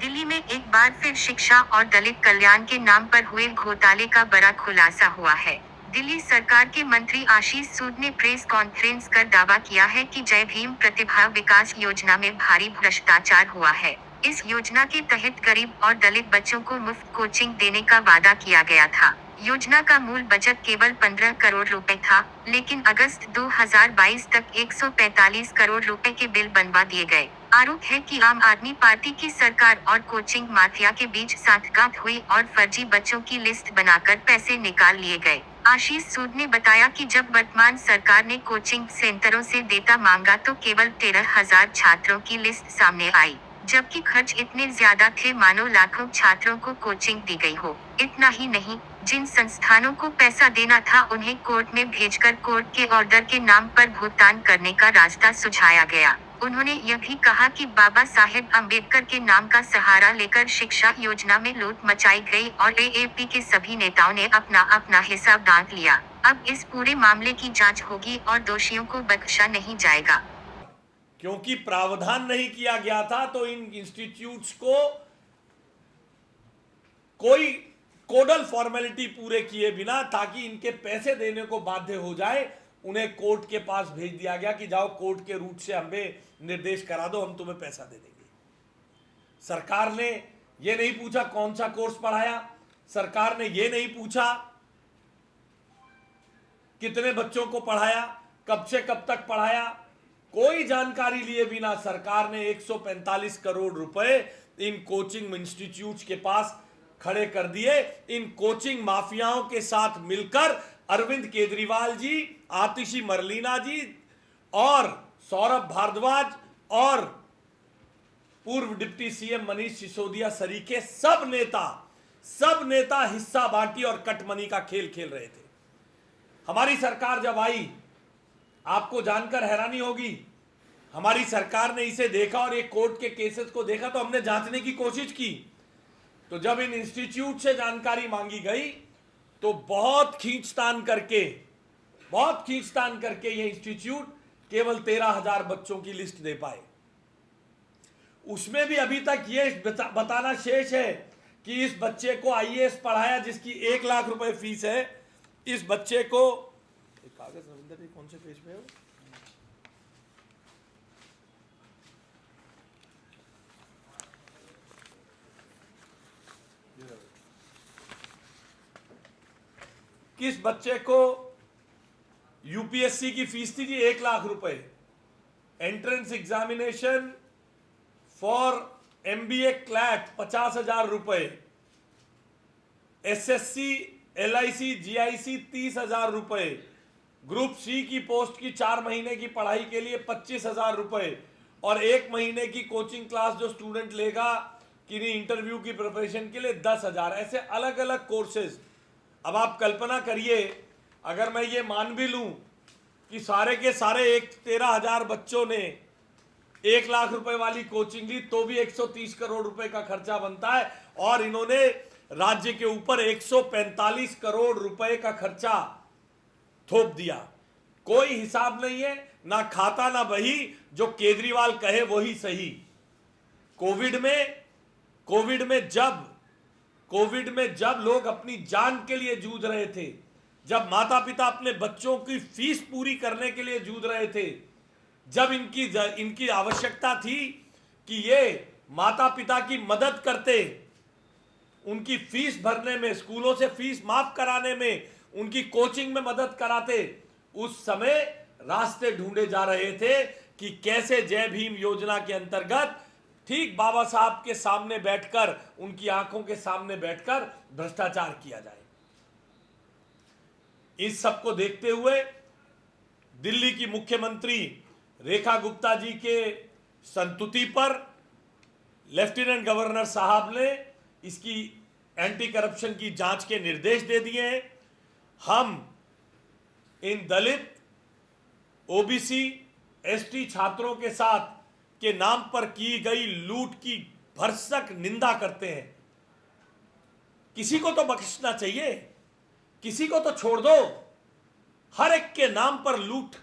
दिल्ली में एक बार फिर शिक्षा और दलित कल्याण के नाम पर हुए घोटाले का बड़ा खुलासा हुआ है। दिल्ली सरकार के मंत्री आशीष सूद ने प्रेस कॉन्फ्रेंस कर दावा किया है कि जय भीम प्रतिभा विकास योजना में भारी भ्रष्टाचार हुआ है। इस योजना के तहत गरीब और दलित बच्चों को मुफ्त कोचिंग देने का वादा किया गया था। योजना का मूल बजट केवल 15 करोड़ रुपए था, लेकिन अगस्त 2022 तक 145 करोड़ रुपए के बिल बनवा दिए गए। आरोप है कि आम आदमी पार्टी की सरकार और कोचिंग माफिया के बीच सांठगांठ हुई और फर्जी बच्चों की लिस्ट बनाकर पैसे निकाल लिए गए। आशीष सूद ने बताया कि जब वर्तमान सरकार ने कोचिंग सेंटरों से डेटा मांगा तो केवल 13,000 छात्रों की लिस्ट सामने आई, जबकि खर्च इतने ज्यादा थे मानो लाखों छात्रों को कोचिंग दी गई हो। इतना ही नहीं, जिन संस्थानों को पैसा देना था उन्हें कोर्ट में भेजकर कोर्ट के ऑर्डर के नाम पर भुगतान करने का रास्ता सुझाया गया। उन्होंने यह भी कहा कि बाबा साहेब अम्बेडकर के नाम का सहारा लेकर शिक्षा योजना में लूट मचाई गई और एएपी के सभी नेताओं ने अपना अपना हिसाब बांट लिया। अब इस पूरे मामले की जांच होगी और दोषियों को बख्शा नहीं जाएगा। क्योंकि प्रावधान नहीं किया गया था तो इन इंस्टीट्यूट्स को कोई कोडल फॉर्मेलिटी पूरे किए बिना, ताकि इनके पैसे देने को बाध्य हो जाए, उन्हें कोर्ट के पास भेज दिया गया कि जाओ कोर्ट के रूट से हमें निर्देश करा दो, हम तुम्हें पैसा दे देंगे। सरकार ने यह नहीं पूछा कौन सा कोर्स पढ़ाया, सरकार ने यह नहीं पूछा कितने बच्चों को पढ़ाया, कब से कब तक पढ़ाया। कोई जानकारी लिए बिना सरकार ने 145 करोड़ रुपए इन कोचिंग इंस्टीट्यूट्स के पास खड़े कर दिए। इन कोचिंग माफियाओं के साथ मिलकर अरविंद केजरीवाल जी, आतिशी मरलीना जी और सौरभ भारद्वाज और पूर्व डिप्टी सीएम मनीष सिसोदिया सरीखे सब नेता हिस्सा बांटी और कटमनी का खेल खेल रहे थे। हमारी सरकार जब आई, आपको जानकर हैरानी होगी, हमारी सरकार ने इसे देखा और एक कोर्ट के केसेस को देखा तो हमने जांचने की कोशिश की। तो जब इन इंस्टीट्यूट से जानकारी मांगी गई तो बहुत खींचतान करके ये इंस्टीट्यूट केवल 13,000 बच्चों की लिस्ट दे पाए। उसमें भी अभी तक ये बताना शेष है कि इस बच्चे को आईएएस पढ़ाया जिसकी 1 लाख रुपए फीस है। इस बच्चे को कागज रविंदर जी कौन से पेज पे हो? किस बच्चे को यूपीएससी की फीस थी जी 1 लाख रुपए, entrance examination for MBA CLAT 50,000 रुपए, एसएससी एलआईसी जीआईसी 30,000 रुपए, ग्रुप सी की पोस्ट की 4 महीने की पढ़ाई के लिए 25,000 रुपए और 1 महीने की कोचिंग क्लास जो स्टूडेंट लेगा किन्हीं इंटरव्यू की प्रिपरेशन के लिए 10,000। ऐसे अलग अलग कोर्सेज। अब आप कल्पना करिए, अगर मैं ये मान भी लूं कि सारे के सारे 13,000 बच्चों ने 1 लाख रुपए वाली कोचिंग ली तो भी 130 करोड़ रुपए का खर्चा बनता है और इन्होंने राज्य के ऊपर 145 करोड़ रुपए का खर्चा थोप दिया। कोई हिसाब नहीं है, ना खाता ना बही, जो केजरीवाल कहे वही सही। कोविड में जब लोग अपनी जान के लिए जूझ रहे थे, जब माता पिता अपने बच्चों की फीस पूरी करने के लिए जूझ रहे थे, जब इनकी आवश्यकता थी कि ये माता पिता की मदद करते, उनकी फीस भरने में, स्कूलों से फीस माफ कराने में, उनकी कोचिंग में मदद कराते, उस समय रास्ते ढूंढे जा रहे थे कि कैसे जय भीम योजना के अंतर्गत ठीक बाबा साहब के सामने बैठकर, उनकी आंखों के सामने बैठकर भ्रष्टाचार किया जाए। इस सब को देखते हुए दिल्ली की मुख्यमंत्री रेखा गुप्ता जी के संतुति पर लेफ्टिनेंट गवर्नर साहब ने इसकी एंटी करप्शन की जांच के निर्देश दे दिए हैं। हम इन दलित, ओबीसी, एसटी छात्रों के साथ के नाम पर की गई लूट की भरसक निंदा करते हैं। किसी को तो बख्शना चाहिए, किसी को तो छोड़ दो। हर एक के नाम पर लूट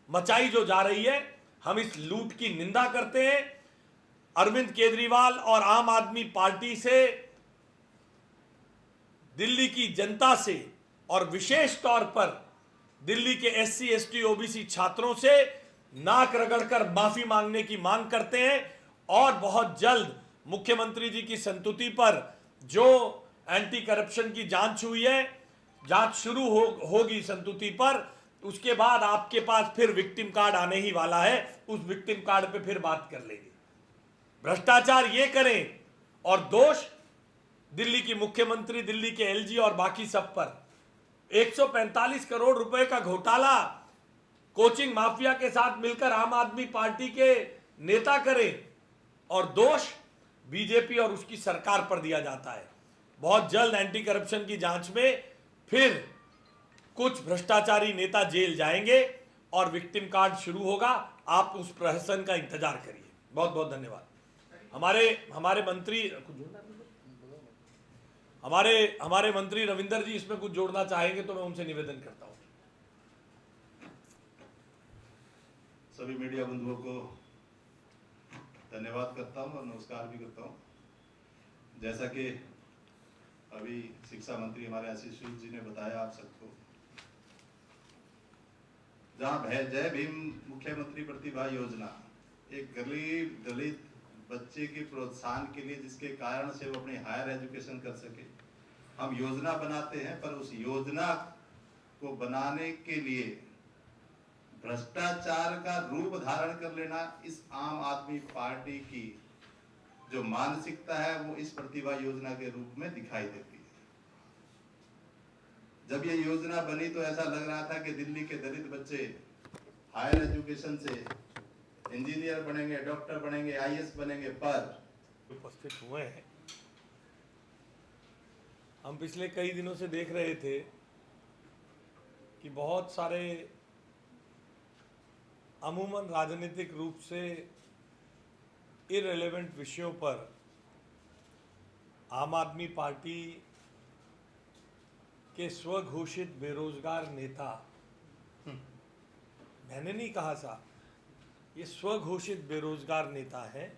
मचाई जो जा रही है, हम इस लूट की निंदा करते हैं। अरविंद केजरीवाल और आम आदमी पार्टी से, दिल्ली की जनता से और विशेष तौर पर दिल्ली के एससी, एसटी, ओबीसी छात्रों से नाक रगड़कर माफी मांगने की मांग करते हैं और बहुत जल्द मुख्यमंत्री जी की संतुति पर जो एंटी करप्शन की जांच हुई है, जांच शुरू होगी संतुति पर, उसके बाद आपके पास फिर विक्टिम कार्ड आने ही वाला है। उस विक्टिम कार्ड पे फिर बात कर लेंगे। भ्रष्टाचार ये करें और दोष दिल्ली की मुख्यमंत्री, दिल्ली के एलजी और बाकी सब पर। 145 करोड़ रुपए का घोटाला कोचिंग माफिया के साथ मिलकर आम आदमी पार्टी के नेता करें और दोष बीजेपी और उसकी सरकार पर दिया जाता है। बहुत जल्द एंटी करप्शन की जांच में फिर कुछ भ्रष्टाचारी नेता जेल जाएंगे और विक्टिम कार्ड शुरू होगा। आप उस प्रहसन का इंतजार करिए। बहुत बहुत धन्यवाद। हमारे मंत्री रविंदर जी इसमें कुछ जोड़ना चाहेंगे तो मैं उनसे निवेदन करता हूं। सभी मीडिया बंधुओं को धन्यवाद करता हूं और नमस्कार भी करता हूं। जैसा कि अभी शिक्षा मंत्री हमारे आशीष सूद जी ने बताया आप सबको, जहां जय भीम मुख्यमंत्री प्रतिभा योजना एक गरीब दलित बच्चे के प्रोत्साहन के लिए, जिसके कारण से वो अपनी हायर एजुकेशन कर सके, हम योजना बनाते हैं, पर उस योजना को बनाने के लिए भ्रष्टाचार का रूप धारण कर लेना इस आम आदमी पार्टी की जो मानसिकता है वो इस प्रतिभा योजना के रूप में दिखाई देती है। जब ये योजना बनी तो ऐसा लग रहा था कि दिल्ली के दलित बच्चे हायर एजुकेशन से इंजीनियर बनेंगे, डॉक्टर बनेंगे, आईएएस बनेंगे, पर उपस्थित हुए हैं। हम पिछले कई दिनों से देख रहे थे कि बहुत सारे अमूमन राजनीतिक रूप से इररिलेवेंट विषयों पर आम आदमी पार्टी के स्वघोषित बेरोजगार नेता, मैंने नहीं कहा साहब, ये स्वघोषित बेरोजगार नेता है,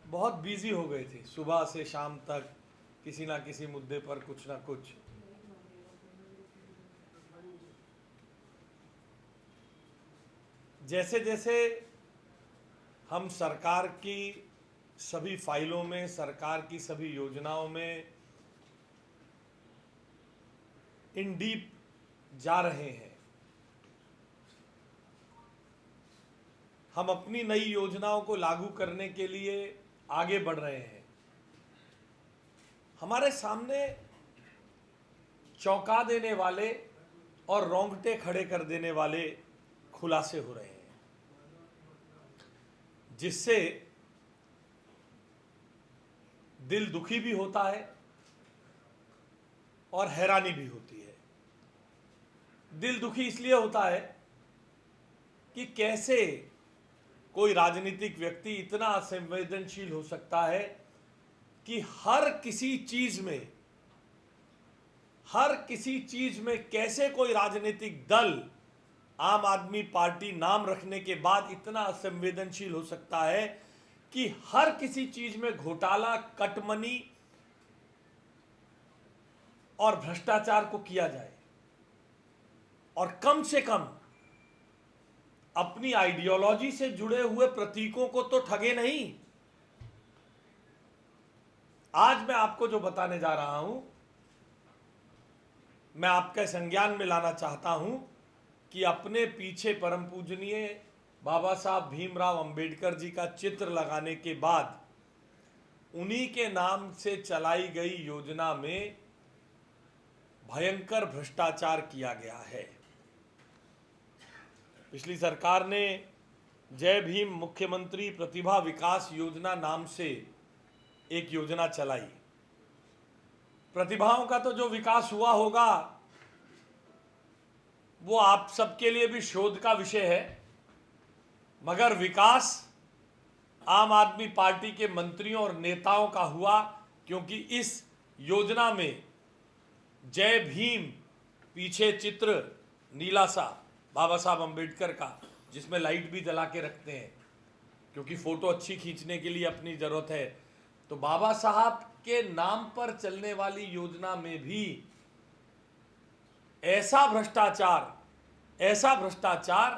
बहुत बिजी हो गए थे। सुबह से शाम तक किसी ना किसी मुद्दे पर कुछ ना कुछ। जैसे जैसे हम सरकार की सभी फाइलों में, सरकार की सभी योजनाओं में इन डीप जा रहे हैं, हम अपनी नई योजनाओं को लागू करने के लिए आगे बढ़ रहे हैं, हमारे सामने चौंका देने वाले और रोंगटे खड़े कर देने वाले खुलासे हो रहे हैं, जिससे दिल दुखी भी होता है और हैरानी भी होती है। दिल दुखी इसलिए होता है कि कैसे कोई राजनीतिक व्यक्ति इतना असंवेदनशील हो सकता है कि हर किसी चीज में कैसे कोई राजनीतिक दल आम आदमी पार्टी नाम रखने के बाद इतना असंवेदनशील हो सकता है कि हर किसी चीज में घोटाला, कटमनी और भ्रष्टाचार को किया जाए और कम से कम अपनी आइडियोलॉजी से जुड़े हुए प्रतीकों को तो ठगे नहीं। आज मैं आपको जो बताने जा रहा हूं, मैं आपके संज्ञान में लाना चाहता हूं कि अपने पीछे परम पूजनीय बाबा साहब भीमराव अंबेडकर जी का चित्र लगाने के बाद उन्हीं के नाम से चलाई गई योजना में भयंकर भ्रष्टाचार किया गया है। पिछली सरकार ने जय भीम मुख्यमंत्री प्रतिभा विकास योजना नाम से एक योजना चलाई। प्रतिभाओं का तो जो विकास हुआ होगा वो आप सबके लिए भी शोध का विषय है, मगर विकास आम आदमी पार्टी के मंत्रियों और नेताओं का हुआ, क्योंकि इस योजना में जय भीम पीछे चित्र नीला सा बाबा साहब अंबेडकर का, जिसमें लाइट भी जला के रखते हैं, क्योंकि फोटो अच्छी खींचने के लिए अपनी जरूरत है। तो बाबा साहब के नाम पर चलने वाली योजना में भी ऐसा भ्रष्टाचार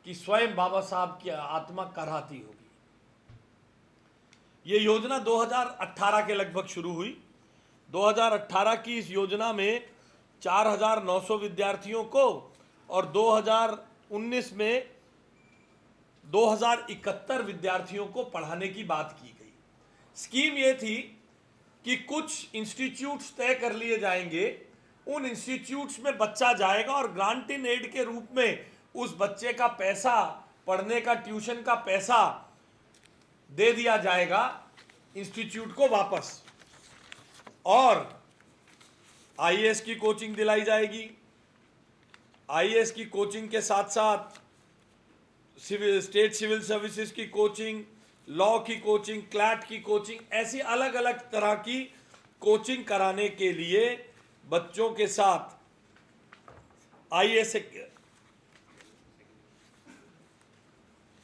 कि स्वयं बाबा साहब की आत्मा कराहती होगी। ये योजना 2018 के लगभग शुरू हुई। 2018 की इस योजना में 4,900 विद्यार्थियों को और 2019 में 2,071 विद्यार्थियों को पढ़ाने की बात की गई। स्कीम ये थी कि कुछ इंस्टीट्यूट्स तय कर लिए जाएंगे, उन इंस्टीट्यूट्स में बच्चा जाएगा और ग्रांट इन एड के रूप में उस बच्चे का पैसा, पढ़ने का ट्यूशन का पैसा दे दिया जाएगा इंस्टीट्यूट को वापस, और आईएएस की कोचिंग दिलाई जाएगी। आईएएस की कोचिंग के साथ साथ स्टेट सिविल सर्विसेज की कोचिंग, लॉ की कोचिंग, क्लैट की कोचिंग, ऐसी अलग अलग तरह की कोचिंग कराने के लिए बच्चों के साथ आईएएस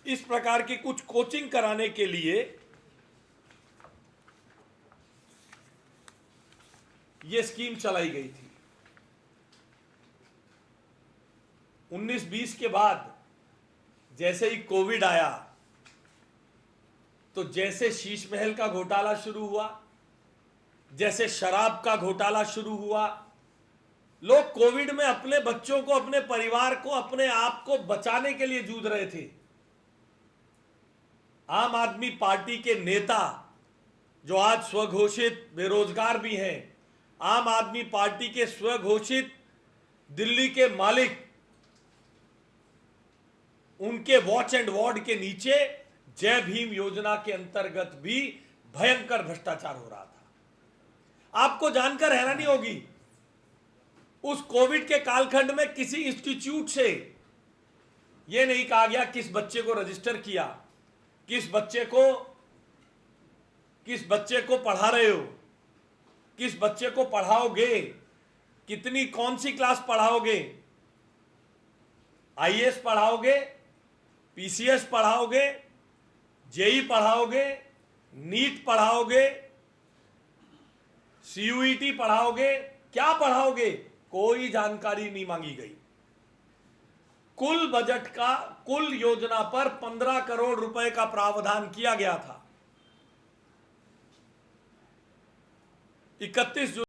इस प्रकार की कुछ कोचिंग कराने के लिए यह स्कीम चलाई गई थी। 19-20 के बाद जैसे ही कोविड आया तो जैसे शीश महल का घोटाला शुरू हुआ, जैसे शराब का घोटाला शुरू हुआ, लोग कोविड में अपने बच्चों को, अपने परिवार को, अपने आप को बचाने के लिए जूझ रहे थे। आम आदमी पार्टी के नेता जो आज स्वघोषित बेरोजगार भी हैं, आम आदमी पार्टी के स्वघोषित दिल्ली के मालिक, उनके वॉच एंड वार्ड के नीचे जय भीम योजना के अंतर्गत भी भयंकर भ्रष्टाचार हो रहा था। आपको जानकर हैरानी होगी, उस कोविड के कालखंड में किसी इंस्टीट्यूट से यह नहीं कहा गया किस बच्चे को रजिस्टर किया, किस बच्चे को पढ़ा रहे हो, किस बच्चे को पढ़ाओगे, कितनी कौन सी क्लास पढ़ाओगे, आईएएस पढ़ाओगे, पीसीएस पढ़ाओगे, जेई पढ़ाओगे, नीट पढ़ाओगे, सीयूईटी पढ़ाओगे, क्या पढ़ाओगे, कोई जानकारी नहीं मांगी गई। कुल बजट का, कुल योजना पर 15 करोड़ रुपए का प्रावधान किया गया था। 31